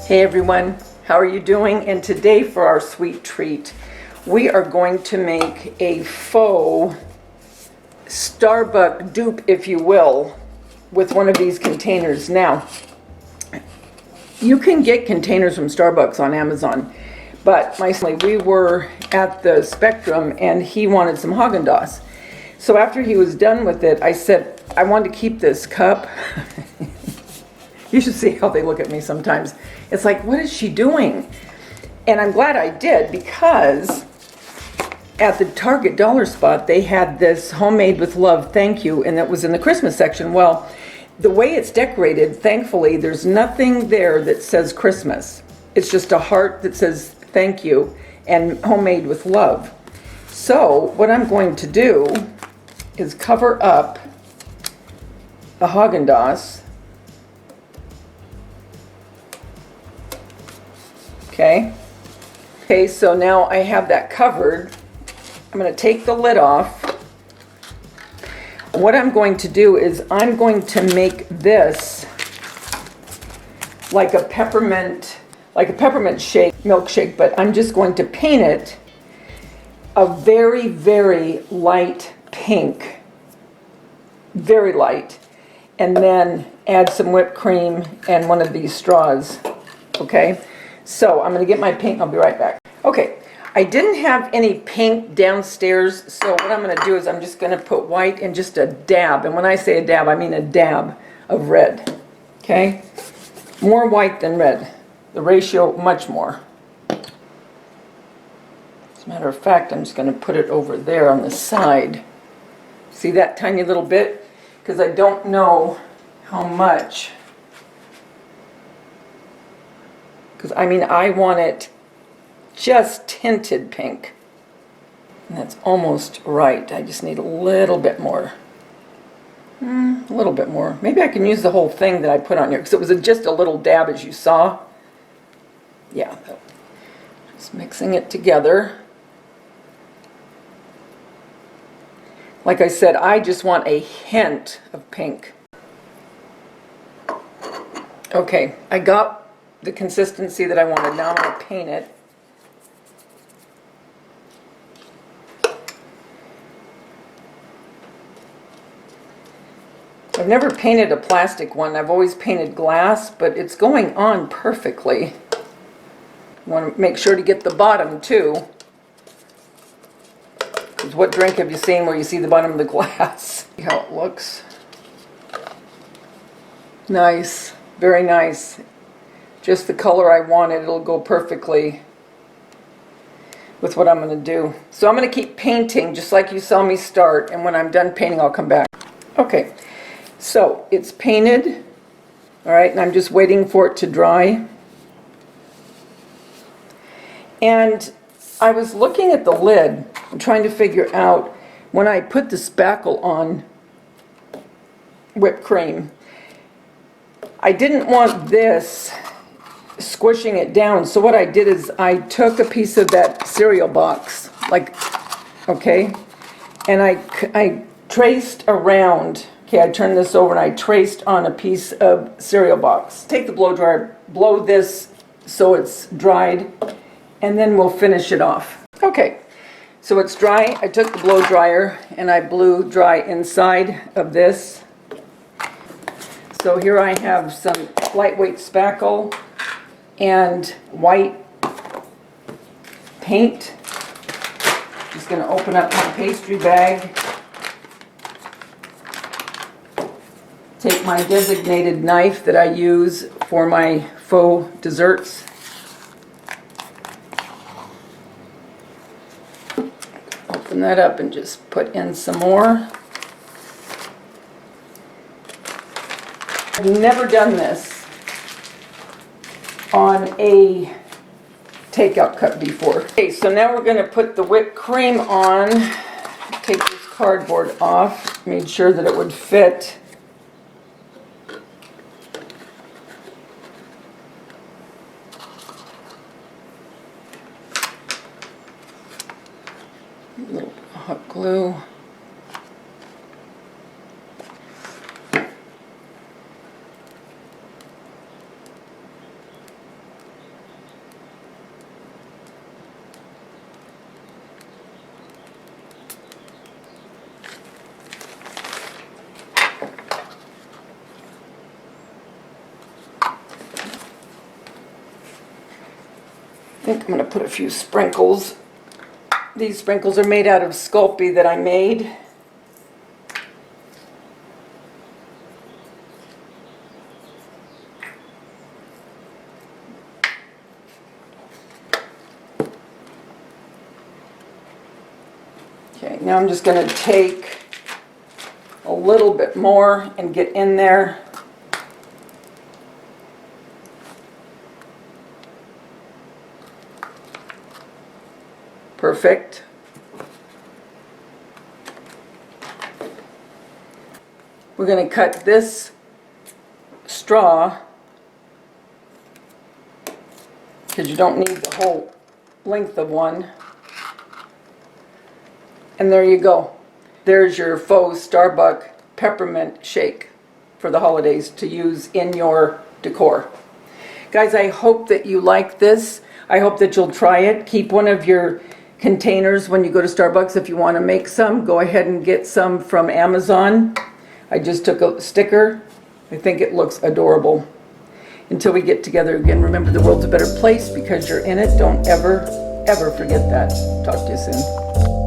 Hey everyone, how are you doing? And today for our sweet treat, we are going to make a faux Starbucks dupe, if you will, with one of these containers. Now, you can get containers from Starbucks on Amazon, but we were at the Spectrum and he wanted some Haagen-Dazs. So after he was done with it, I said, I want to keep this cup. You should see how they look at me sometimes. It's like, what is she doing? And I'm glad I did, because at the Target dollar spot, they had this homemade with love, thank you, and it was in the Christmas section. Well, the way it's decorated, thankfully, there's nothing there that says Christmas. It's just a heart that says thank you and homemade with love. So what I'm going to do is cover up the Haagen-Dazs. Okay, so now I have that covered. I'm going to take the lid off. What I'm going to do is I'm going to make this like a peppermint milkshake, but I'm just going to paint it a very, very light pink, very light, and then add some whipped cream and one of these straws, okay? So I'm going to get my paint and I'll be right back. Okay, I didn't have any paint downstairs, so what I'm going to do is I'm just going to put white and just a dab. And when I say a dab, I mean a dab of red. Okay? More white than red. The ratio, much more. As a matter of fact, I'm just going to put it over there on the side. See that tiny little bit? Because I don't know how much. Because, I mean, I want it just tinted pink. And that's almost right. I just need a little bit more. A little bit more. Maybe I can use the whole thing that I put on here, because it was just a little dab, as you saw. Yeah. Just mixing it together. Like I said, I just want a hint of pink. Okay, I got the consistency that I wanted. Now I'm going to paint it. I've never painted a plastic one. I've always painted glass, but it's going on perfectly. I want to make sure to get the bottom too. Because what drink have you seen where you see the bottom of the glass? See how it looks. Nice, very nice. Just the color I wanted. It'll go perfectly with what I'm going to do. So I'm going to keep painting just like you saw me start, and when I'm done painting I'll come back. Okay, so it's painted, all right, and I'm just waiting for it to dry. And I was looking at the lid and trying to figure out, when I put the spackle on whipped cream, I didn't want this squishing it down. So what I did is I took a piece of that cereal box, okay, and I traced around. Okay, I turned this over and I traced on a piece of cereal box. Take the blow dryer, blow this so it's dried, and then we'll finish it off. Okay, so it's dry. I took the blow dryer and I blew dry inside of this. So here I have some lightweight spackle and white paint. Just going to open up my pastry bag, take my designated knife that I use for my faux desserts, open that up and just put in some more. I've never done this on a takeout cup before. Okay, so now we're going to put the whipped cream on. Take this cardboard off. Made sure that it would fit. A little hot glue. think I'm going to put a few sprinkles. These sprinkles are made out of Sculpey that I made. Okay, now I'm just going to take a little bit more and get in there. Perfect. We're going to cut this straw because you don't need the whole length of one. And there you go. There's your Faux Starbucks peppermint shake for the holidays to use in your decor. Guys, I hope that you like this. I hope that you'll try it. Keep one of your containers when you go to Starbucks. If you want to make some, go ahead and get some from Amazon. I just took a sticker. I think it looks adorable. Until we get together again, remember the world's a better place because you're in it. Don't ever, ever forget that. Talk to you soon.